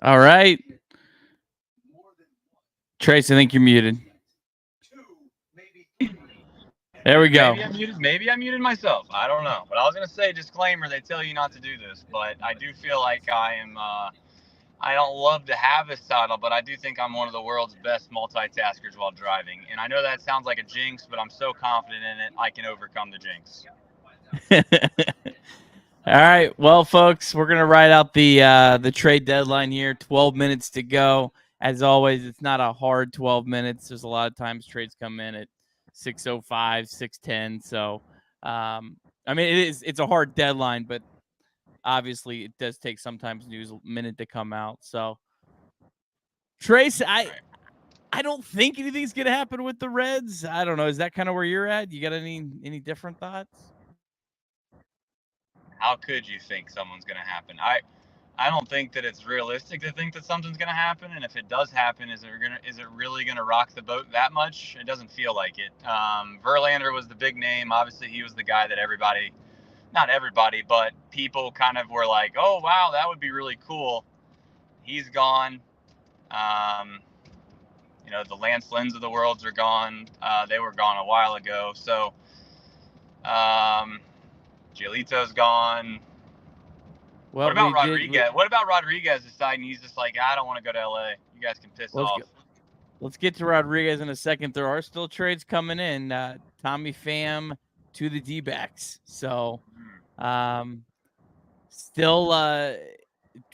All right. Trace, I think you're muted. There we go. Maybe I muted myself. I don't know. But I was gonna say disclaimer. They tell you not to do this, but I do feel like I am. I don't love to have this title, but I do think I'm one of the world's best multitaskers while driving. And I know that sounds like a jinx, but I'm so confident in it, I can overcome the jinx. All right. Well, folks, we're gonna write out the trade deadline here. 12 minutes to go. As always, it's not a hard 12 minutes. There's a lot of times trades come in at 6:05, 6:10. So, I mean, it's a hard deadline, but obviously it does take sometimes news a minute to come out. So, Trace, I don't think anything's gonna happen with the Reds. I don't know. Is that kind of where you're at? You got any different thoughts? How could you think someone's going to happen? I don't think that it's realistic to think that something's going to happen. And if it does happen, is it really going to rock the boat that much? It doesn't feel like it. Verlander was the big name. Obviously, he was the guy that everybody, not everybody, but people kind of were like, oh, wow, that would be really cool. He's gone. The Lance Lynn's of the worlds are gone. They were gone a while ago. So, Giolito's gone. Well, what about Rodriguez? What about Rodriguez deciding he's just like, I don't want to go to LA. You guys can piss off. Let's get to Rodriguez in a second. There are still trades coming in. Tommy Pham to the D-backs. So, still,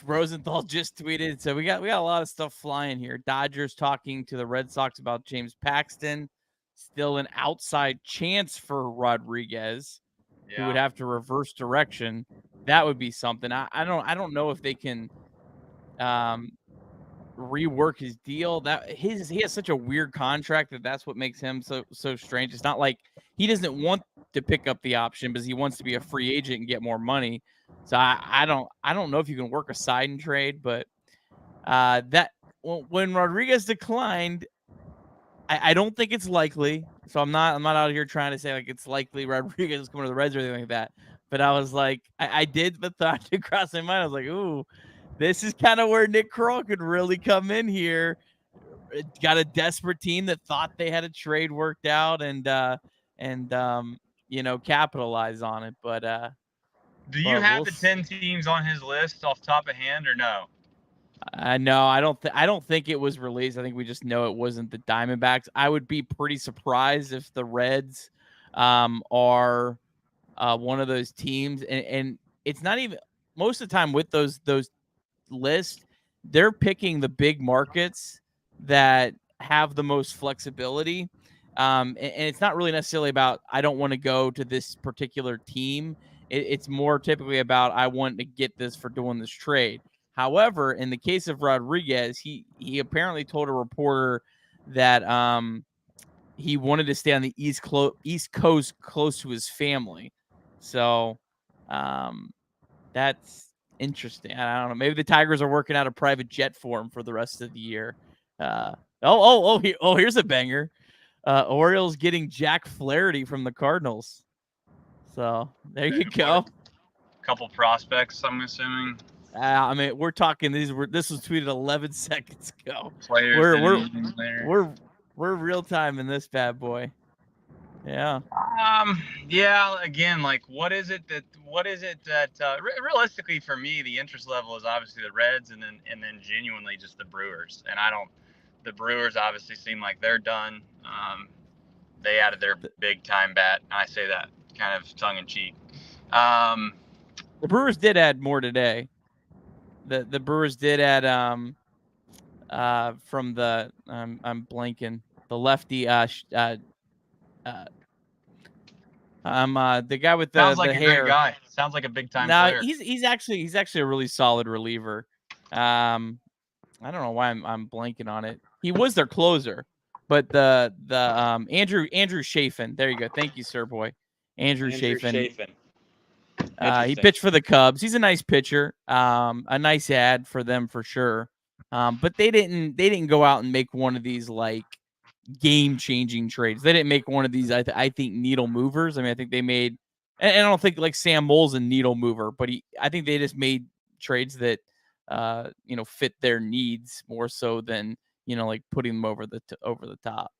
Rosenthal just tweeted. So we got a lot of stuff flying here. Dodgers talking to the Red Sox about James Paxton. Still an outside chance for Rodriguez. Who would have to reverse direction. That would be something. I don't know if they can rework his deal. He has such a weird contract that's what makes him so strange. It's not like he doesn't want to pick up the option because he wants to be a free agent and get more money. So I don't know if you can work a side and trade, but when Rodriguez declined, I don't think it's likely. So I'm not out here trying to say like it's likely Rodriguez is coming to the Reds or anything like that. But I was like, I did the thought to cross my mind. I was like, ooh, this is kind of where Nick Kroll could really come in here. Got a desperate team that thought they had a trade worked out and capitalize on it. But do you have the 10 teams on his list off top of hand or no? No, I don't think it was released. I think we just know it wasn't the Diamondbacks. I would be pretty surprised if the Reds are one of those teams, and it's not even most of the time with those lists. They're picking the big markets that have the most flexibility, and it's not really necessarily about I don't want to go to this particular team. It's more typically about I want to get this for doing this trade. However, in the case of Rodriguez, he apparently told a reporter that he wanted to stay on the East Coast close to his family. So that's interesting. I don't know. Maybe the Tigers are working out a private jet for him for the rest of the year. Here's a banger. Orioles getting Jack Flaherty from the Cardinals. So there you go. Couple prospects, I'm assuming. I mean, we're talking this was tweeted 11 seconds ago. We're real time in this bad boy. Yeah. Yeah. Again, like, what is it that realistically for me, the interest level is obviously the Reds, and then genuinely just the Brewers. And the Brewers obviously seem like they're done. They added their big time bat. And I say that kind of tongue in cheek. The Brewers did add more today. The Brewers did add from the I'm blanking the lefty the guy with the sounds like the a hair. Great guy. Sounds like a big time player. He's actually a really solid reliever. I don't know why I'm blanking on it. He was their closer, but the Andrew Chafin. There you go. Thank you, sir boy. Andrew Chafin. He pitched for the Cubs. He's a nice pitcher. A nice ad for them for sure. But they didn't go out and make one of these like game-changing trades. They didn't make one of these. I think needle movers. I mean, I think they made, and I don't think like Sam Mole's a needle mover, but I think they just made trades that fit their needs more so than, like putting them over the top.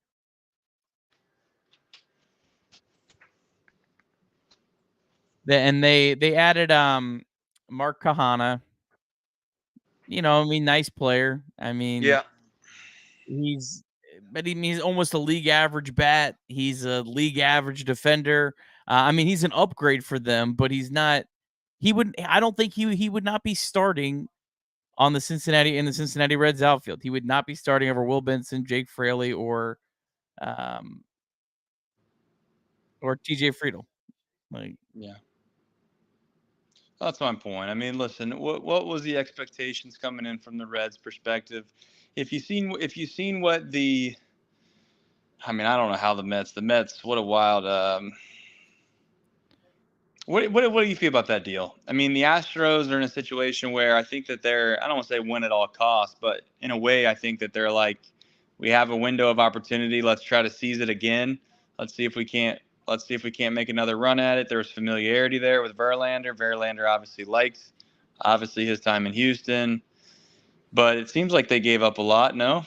They added Mark Kahana. Nice player. Yeah. He's he's almost a league average bat. He's a league average defender. He's an upgrade for them, but he's not. I don't think he would not be starting in the Cincinnati Reds outfield. He would not be starting over Will Benson, Jake Fraley, or TJ Friedel. Yeah. That's my point. Listen, what was the expectations coming in from the Reds' perspective? If you've seen what I don't know how the Mets, what a wild. What do you feel about that deal? The Astros are in a situation where I think that I don't want to say win at all costs, but in a way, I think that they're like, we have a window of opportunity. Let's try to seize it again. Let's see if we can't make another run at it. There was familiarity there with Verlander. Verlander obviously his time in Houston, but it seems like they gave up a lot. No.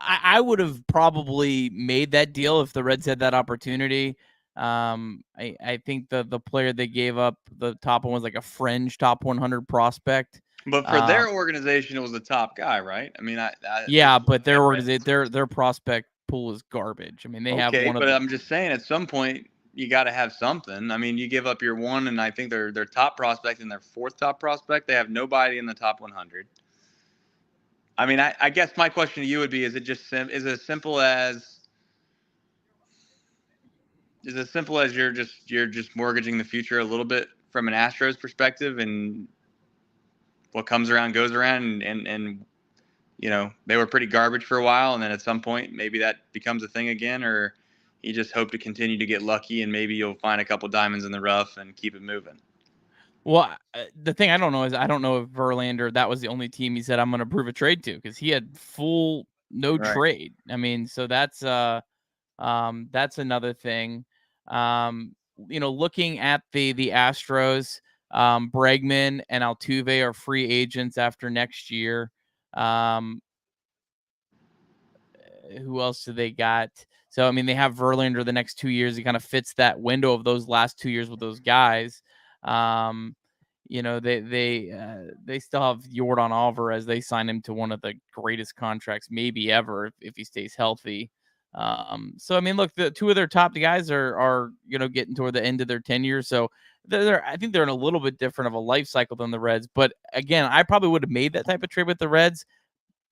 I would have probably made that deal if the Reds had that opportunity. I think the player they gave up, the top one, was like a fringe top 100 prospect. But for their organization, it was the top guy, right? But their prospect pool is garbage. They have one. But I'm just saying, at some point, you got to have something. You give up your one, and I think their top prospect and their fourth top prospect, they have nobody in the top 100. I guess my question to you would be: is it as simple as you're just mortgaging the future a little bit from an Astros perspective, and what comes around goes around, and they were pretty garbage for a while, and then at some point maybe that becomes a thing again, or you just hope to continue to get lucky and maybe you'll find a couple diamonds in the rough and keep it moving? Well, the thing I don't know is I don't know if Verlander, that was the only team he said I'm going to approve a trade to, because he had full no trade. So that's another thing. Looking at the Astros, Bregman and Altuve are free agents after next year. Who else do they got? So, they have Verlander the next 2 years. He kind of fits that window of those last 2 years with those guys. They still have Yordan Alvarez. They signed him to one of the greatest contracts maybe ever if he stays healthy. Look, the two of their top guys are getting toward the end of their tenure. So I think they're in a little bit different of a life cycle than the Reds. But again, I probably would have made that type of trade with the Reds.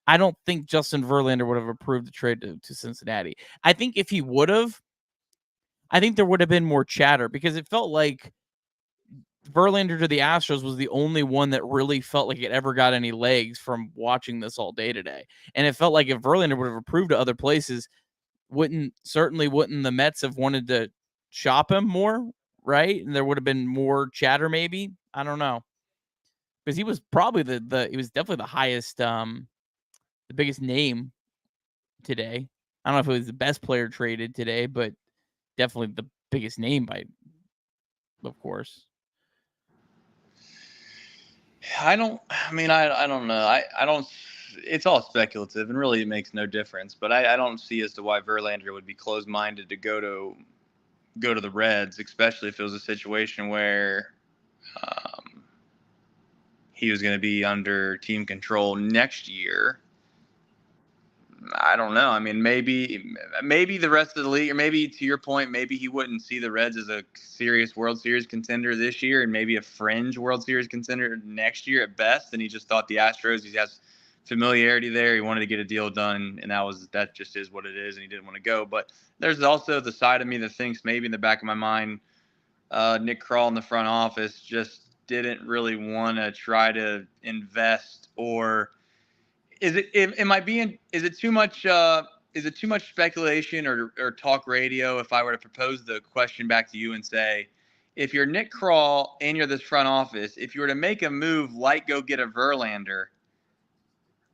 I don't think Justin Verlander would have approved the trade to Cincinnati. I think if he would have, I think there would have been more chatter, because it felt like Verlander to the Astros was the only one that really felt like it ever got any legs from watching this all day today. And it felt like if Verlander would have approved to other places, wouldn't the Mets have wanted to shop him more, right? And there would have been more chatter, maybe. I don't know. Because he was probably he was definitely the highest the biggest name today. I don't know if it was the best player traded today, but definitely the biggest name of course. I don't know. It's all speculative, and really it makes no difference, but I don't see as to why Verlander would be closed-minded to go to the Reds, especially if it was a situation where he was going to be under team control next year. I don't know. Maybe the rest of the league, or maybe to your point, maybe he wouldn't see the Reds as a serious World Series contender this year, and maybe a fringe World Series contender next year at best. And he just thought the Astros, he has familiarity there. He wanted to get a deal done, and that just is what it is, and he didn't want to go. But there's also the side of me that thinks, maybe in the back of my mind, Nick Krall in the front office just didn't really want to try to invest, or is it too much speculation or talk radio if I were to propose the question back to you and say, if you're Nick Krall and you're this front office, if you were to make a move like go get a Verlander,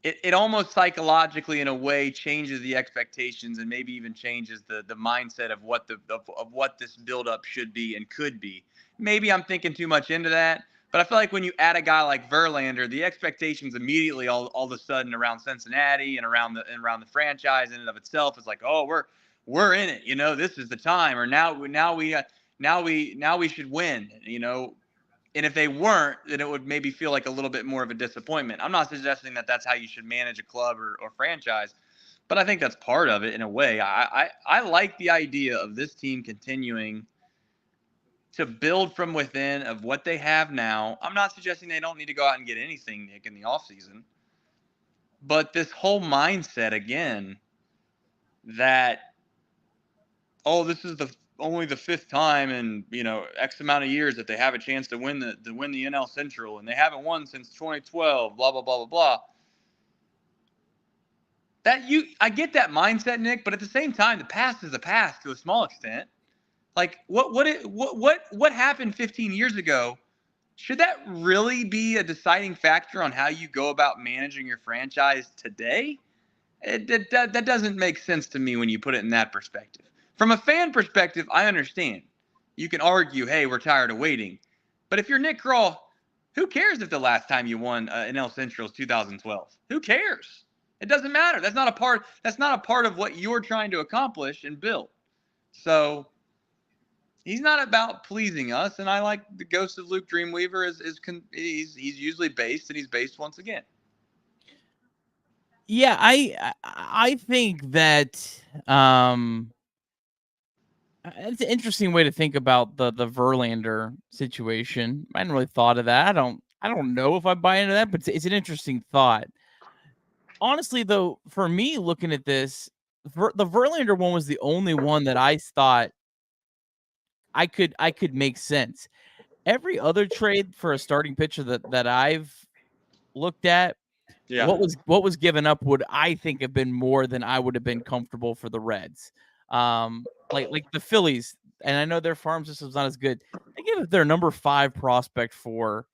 it almost psychologically, in a way, changes the expectations and maybe even changes the mindset of what of what this buildup should be and could be. Maybe I'm thinking too much into that, but I feel like when you add a guy like Verlander, the expectations immediately all of a sudden around Cincinnati and around the franchise in and of itself is like, oh, we're in it, this is the time, or now we should win. And if they weren't, then it would maybe feel like a little bit more of a disappointment. I'm not suggesting that that's how you should manage a club or franchise, but I think that's part of it in a way. I like the idea of this team continuing to build from within of what they have now. I'm not suggesting they don't need to go out and get anything, Nick, in the offseason. But this whole mindset, again, that, oh, this is only the fifth time in X amount of years that they have a chance to win the NL Central, and they haven't won since 2012. Blah blah blah blah blah. I get that mindset, Nick, but at the same time, the past is the past to a small extent. Like what happened 15 years ago? Should that really be a deciding factor on how you go about managing your franchise today? That doesn't make sense to me when you put it in that perspective. From a fan perspective, I understand. You can argue, hey, we're tired of waiting. But if you're Nick Kroll, who cares if the last time you won NL Central is 2012? Who cares? It doesn't matter. That's not a part of what you're trying to accomplish and build. So he's not about pleasing us, and I like the ghost of Luke Dreamweaver he's usually based, and he's based once again. Yeah, I think that it's an interesting way to think about the Verlander situation. I hadn't really thought of that. I don't know if I buy into that, but it's an interesting thought. Honestly, though, for me looking at this, the Verlander one was the only one that I thought I could make sense. Every other trade for a starting pitcher that I've looked at, Yeah. what was given up would, I think, have been more than I would have been comfortable for the Reds. Like the Phillies, and I know their farm system's not as good. They gave up their number 5 prospect for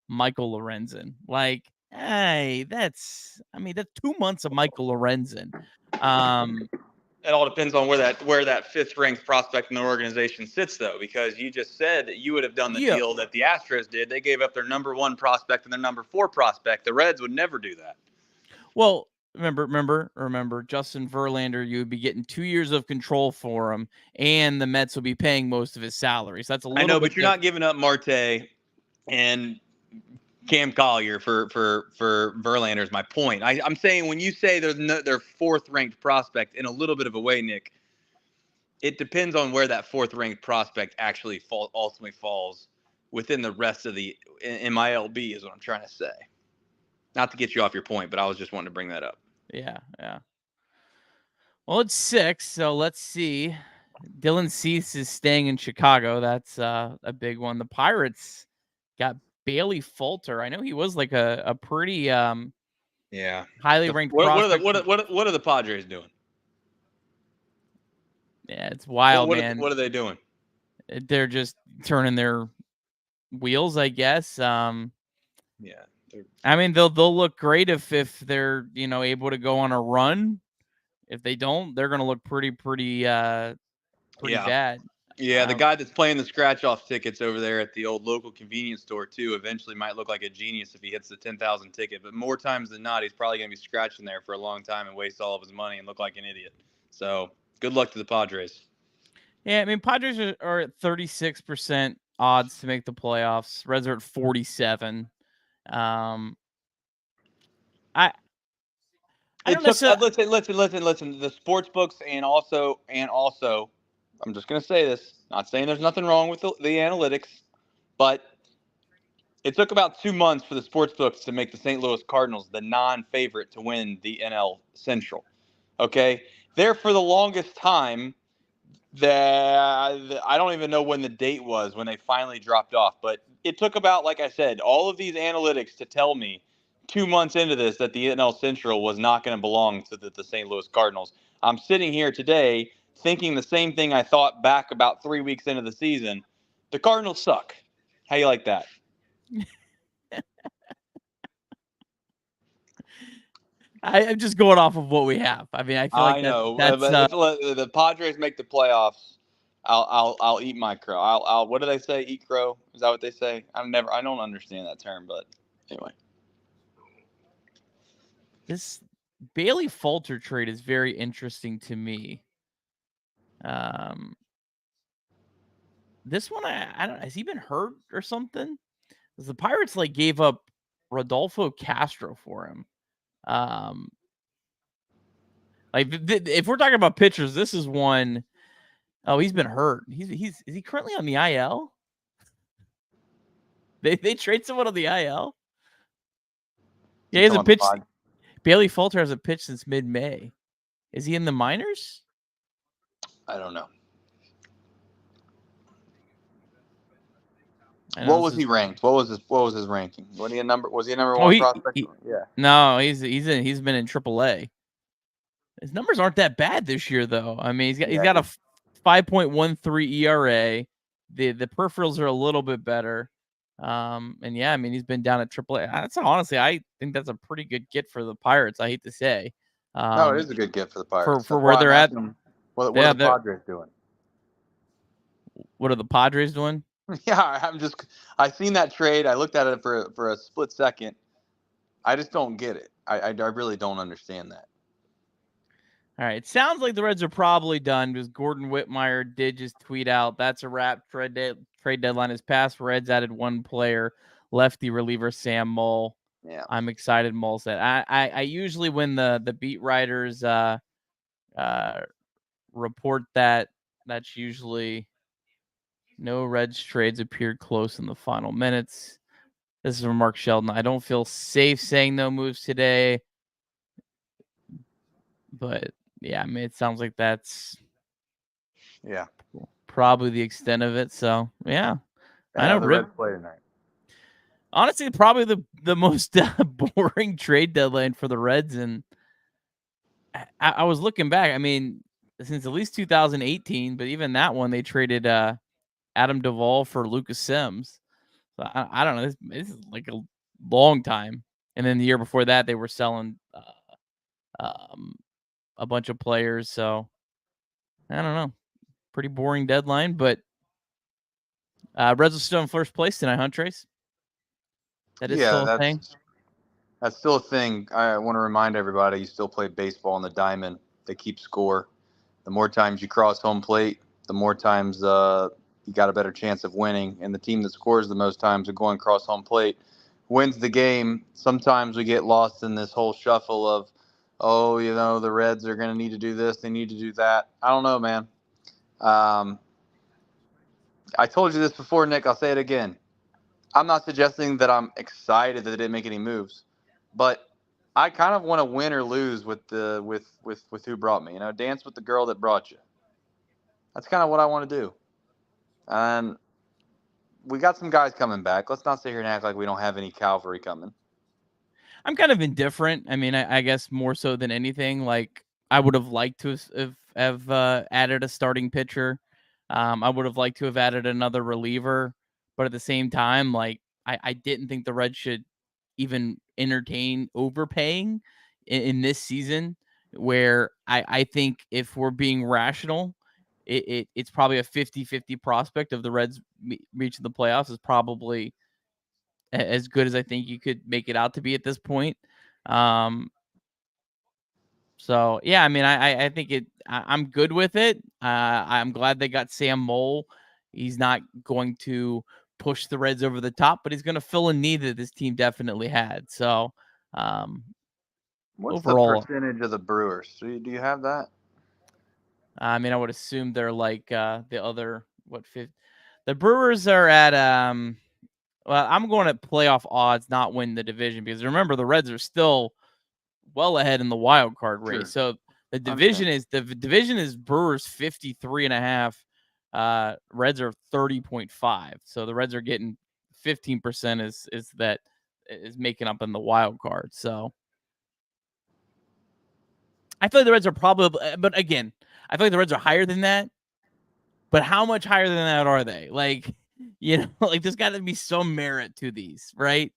Michael Lorenzen. Like, hey, that's 2 months of Michael Lorenzen. It all depends on where that fifth ranked prospect in the organization sits, though, because you just said that you would have done the deal that the Astros did. They gave up their number 1 prospect and their number 4 prospect. The Reds would never do that. Well, remember, Justin Verlander, you would be getting 2 years of control for him, and the Mets will be paying most of his salary. So that's a little. I know, but you're not giving up Marte and Cam Collier for Verlander is my point. I'm saying when you say their 4th ranked prospect, in a little bit of a way, Nick, it depends on where that 4th ranked prospect actually ultimately falls within the rest of the MILB is what I'm trying to say. Not to get you off your point, but I was just wanting to bring that up. Yeah. Well, it's 6, so let's see. Dylan Cease is staying in Chicago. That's a big one. The Pirates got Bailey Falter. I know he was like a pretty highly ranked prospect. What are the Padres doing? Yeah, it's wild, man. What are they doing? They're just turning their wheels, I guess. Yeah. I mean, they'll look great if they're able to go on a run. If they don't, they're going to look pretty bad. Yeah, the guy that's playing the scratch-off tickets over there at the old local convenience store, too, eventually might look like a genius if he hits the 10,000 ticket. But more times than not, he's probably going to be scratching there for a long time and waste all of his money and look like an idiot. So good luck to the Padres. Yeah, I mean, Padres are at 36% odds to make the playoffs. Reds are at 47. I listen. The sports books and also, I'm just going to say this. Not saying there's nothing wrong with the analytics, but it took about 2 months for the sports books to make the St. Louis Cardinals the non-favorite to win the NL Central. Okay, there for the longest time. I don't even know when the date was when they finally dropped off, but it took about, like I said, all of these analytics to tell me 2 months into this that the NL Central was not going to belong to the St. Louis Cardinals. I'm sitting here today thinking the same thing I thought back about 3 weeks into the season. The Cardinals suck. How you like that? I'm just going off of what we have. I mean, I feel like that's but if the Padres make the playoffs, I'll eat my crow. I'll what do they say? Eat crow? Is that what they say? I don't understand that term, but anyway. This Bailey Falter trade is very interesting to me. This one I don't. Has he been hurt or something? Because the Pirates gave up Rodolfo Castro for him. If we're talking about pitchers, this is one. Oh, he's been hurt. Is he currently on the IL? They trade someone on the IL. Yeah, he hasn't pitched. Bailey Falter hasn't pitched since mid-May. Is he in the minors? I don't know. What was he ranked? What was his ranking? Was he a number one prospect? Yeah. No, he's been in AAA. His numbers aren't that bad this year, though. I mean, he's got a 5.13 ERA. The peripherals are a little bit better. And yeah, I mean, he's been down at AAA. That's honestly, I think that's a pretty good get for the Pirates. I hate to say. No, it is a good get for the Pirates for where they're at. What are the Padres doing? What are the Padres doing? Yeah, I seen that trade. I looked at it for a split second. I just don't get it. I really don't understand that. All right. It sounds like the Reds are probably done because Gordon Whitmire did just tweet out, that's a wrap. Trade deadline is passed. Reds added one player, lefty reliever Sam Moll. Yeah. I'm excited, Moll said. I usually, when the beat writers report that's usually no Reds trades appeared close in the final minutes. This is from Mark Sheldon. I don't feel safe saying no moves today. But yeah, I mean, it sounds like that's probably the extent of it. So yeah, I know. The Reds play tonight. Honestly, probably the most boring trade deadline for the Reds, and I was looking back. I mean, since at least 2018, but even that one they traded Adam Duvall for Lucas Sims. So I don't know. This is like a long time. And then the year before that, they were selling a bunch of players. So I don't know. Pretty boring deadline, but Reds are still in first place tonight, huh, Trace? That is still a thing. That's still a thing. I want to remind everybody you still play baseball in the diamond. They keep score. The more times you cross home plate, the more times you got a better chance of winning. And the team that scores the most times of going across home plate wins the game. Sometimes we get lost in this whole shuffle of, the Reds are going to need to do this. They need to do that. I don't know, man. I told you this before, Nick. I'll say it again. I'm not suggesting that I'm excited that they didn't make any moves, but I kind of want to win or lose with who brought me. Dance with the girl that brought you. That's kind of what I want to do. And we got some guys coming back. Let's not sit here and act like we don't have any cavalry coming. I'm kind of indifferent. I mean, I guess more so than anything, like I would have liked to have added a starting pitcher. I would have liked to have added another reliever, but at the same time, like I didn't think the Reds should even entertain overpaying in this season, where I think if we're being rational, it's probably a 50-50 prospect of the Reds reaching the playoffs is probably as good as I think you could make it out to be at this point. So yeah, I mean, I think I'm good with it. I'm glad they got Sam Moll. He's not going to push the Reds over the top, but he's going to fill a need that this team definitely had. So, what's overall, the percentage of the Brewers? Do you have that? I mean, I would assume they're like the other the Brewers are at well, I'm going at playoff odds, not win the division, because remember the Reds are still well ahead in the wild card race. Sure. So the division is Brewers 53.5. Reds are 30.5. So the Reds are getting 15% is making up in the wild card. So I feel like the Reds are probably, but again, I feel like the Reds are higher than that. But how much higher than that are they? Like, like there's got to be some merit to these, right?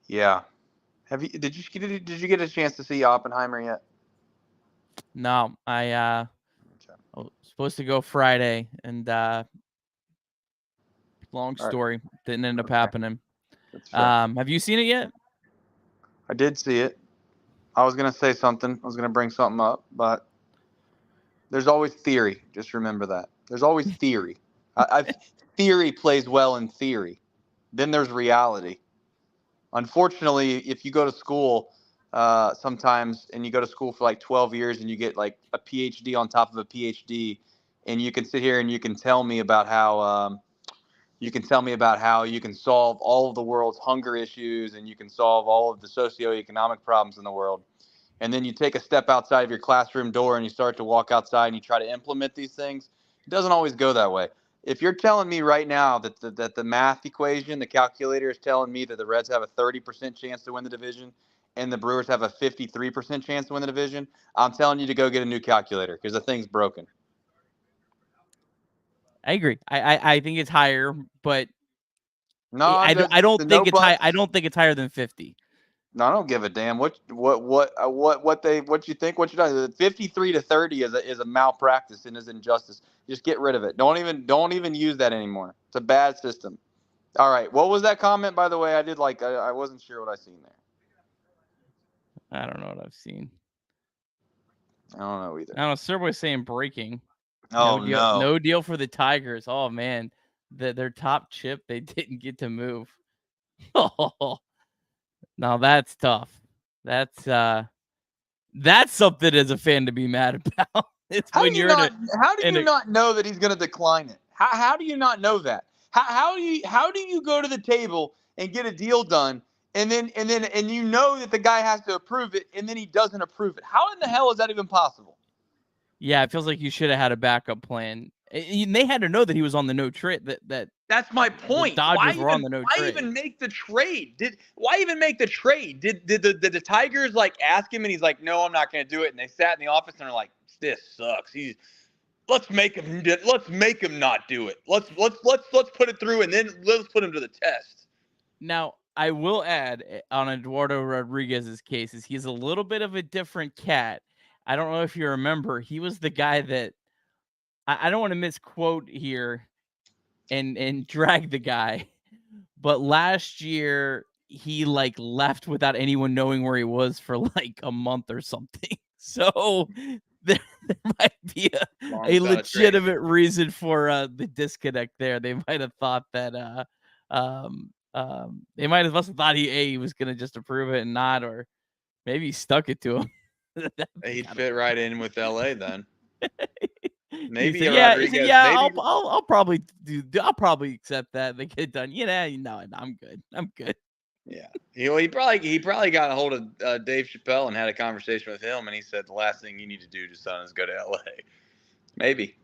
Yeah. Did you get a chance to see Oppenheimer yet? No, I was supposed to go Friday, and long All right. story, didn't end up Okay. happening. That's fair. Have you seen it yet? I did see it. I was gonna say something. I was gonna bring something up, but there's always theory. Just remember that. There's always theory. Theory plays well in theory. Then there's reality. Unfortunately, if you go to school sometimes and you go to school for like 12 years and you get like a PhD on top of a PhD, and you can sit here and you can tell me about how you can solve all of the world's hunger issues and you can solve all of the socioeconomic problems in the world. And then you take a step outside of your classroom door and you start to walk outside and you try to implement these things. It doesn't always go that way. If you're telling me right now that the math equation, the calculator is telling me that the Reds have a 30% chance to win the division and the Brewers have a 53% chance to win the division, I'm telling you to go get a new calculator because the thing's broken. I agree. I think it's higher, but No, I don't no think it's high. buts. I don't think it's higher than 50. No, I don't give a damn what you think. What you done? 53-30 is a malpractice and is injustice. Just get rid of it. Don't even use that anymore. It's a bad system. All right. What was that comment, by the way? I wasn't sure what I seen there. I don't know what I've seen. I don't know either. I don't know. Surboy's saying breaking. Oh No deal. no. No deal for the Tigers. Oh man, their top chip they didn't get to move. Oh, now that's tough. That's something as a fan to be mad about. It's How when do you you're not know that he's going to decline it? How do you not know that? How do you go to the table and get a deal done and you know that the guy has to approve it and then he doesn't approve it? How in the hell is that even possible? Yeah, it feels like you should have had a backup plan. And they had to know that he was on the no trade. That's my point. The Dodgers were on the no trade. Why even make the trade? Why even make the trade? Did the Tigers like ask him and he's like, no, I'm not going to do it. And they sat in the office and are like, this sucks. Let's make him not do it. Let's put it through and then let's put him to the test. Now, I will add on Eduardo Rodriguez's case is he's a little bit of a different cat. I don't know if you remember, he was the guy that I don't want to misquote here and drag the guy, but last year he like left without anyone knowing where he was for like a month or something. So there might be a legitimate reason for the disconnect there. They might have thought that they must have thought he was gonna just approve it and not, or maybe he stuck it to him. He'd fit right in with LA then. Maybe I'll probably accept that. They get it done. No, I'm good. Yeah, he probably got a hold of Dave Chappelle and had a conversation with him, and he said the last thing you need to do, son, is go to LA. Maybe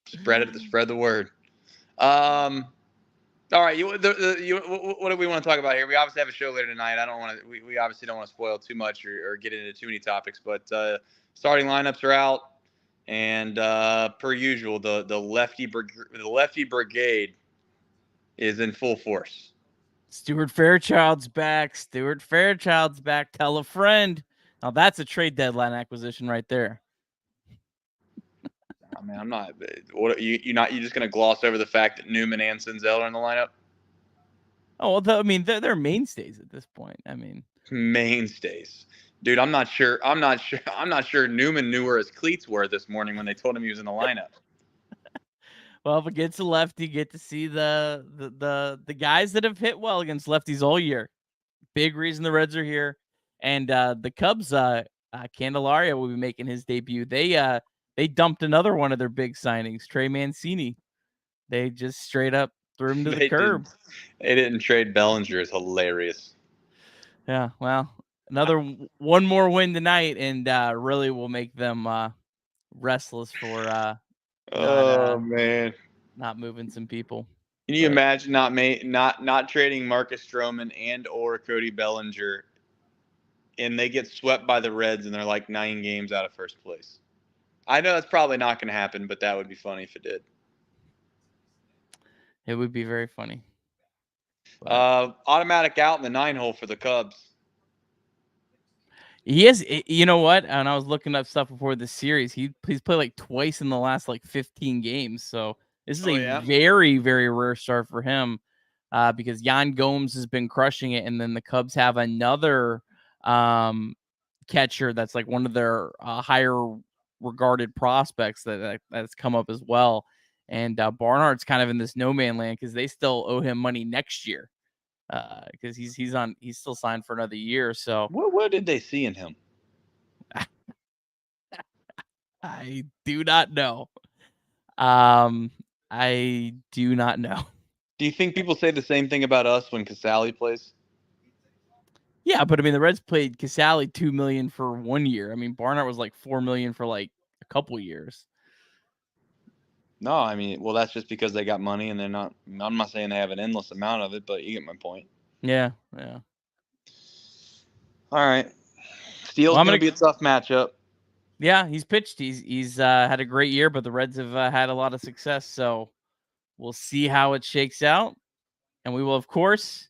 spread the word. All right, what do we want to talk about here? We obviously have a show later tonight. We obviously don't want to spoil too much or get into too many topics, but starting lineups are out, and per usual, the lefty brigade is in full force. Stuart Fairchild's back. Tell a friend. Now that's a trade deadline acquisition right there. I mean, I'm not. What you just gonna gloss over the fact that Newman and Senzel are in the lineup? Oh well, they're mainstays at this point. I mean, mainstays, dude. I'm not sure Newman knew where his cleats were this morning when they told him he was in the lineup. Well, if against a lefty, you get to see the guys that have hit well against lefties all year. Big reason the Reds are here, and the Cubs. Candelaria will be making his debut. They dumped another one of their big signings, Trey Mancini. They just straight up threw him to the curb. They didn't trade Bellinger. It's hilarious. Yeah, well, one more win tonight, and really will make them restless for man, not moving some people. Can you imagine not trading Marcus Stroman and or Cody Bellinger, and they get swept by the Reds and they're like 9 games out of first place? I know that's probably not going to happen, but that would be funny if it did. It would be very funny. Automatic out in the 9 hole for the Cubs. He is, you know what? And I was looking up stuff before the series. He's played like twice in the last like 15 games. So this is a very, very rare start for him because Yan Gomes has been crushing it. And then the Cubs have another catcher that's like one of their higher regarded prospects that's come up as well. And Barnhart's kind of in this no man land because they still owe him money next year. Because he's still signed for another year. So what did they see in him? I do not know. I do not know. Do you think people say the same thing about us when Casale plays? Yeah, but I mean the Reds played Casale $2 million for 1 year. I mean Barnhart was like $4 million for like a couple years. No, I mean, well, that's just because they got money and they're not. I'm not saying they have an endless amount of it, but you get my point. Yeah. All right. Steele's going to be a tough matchup. Yeah, he's pitched. He's had a great year, but the Reds have had a lot of success. So we'll see how it shakes out. And we will, of course,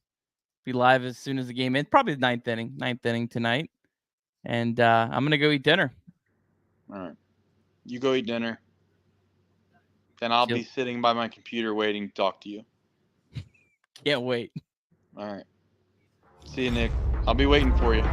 be live as soon as the game ends. Probably the ninth inning tonight. And I'm going to go eat dinner. All right. You go eat dinner. Then I'll be sitting by my computer waiting to talk to you. Can't wait. All right. See you, Nick. I'll be waiting for you.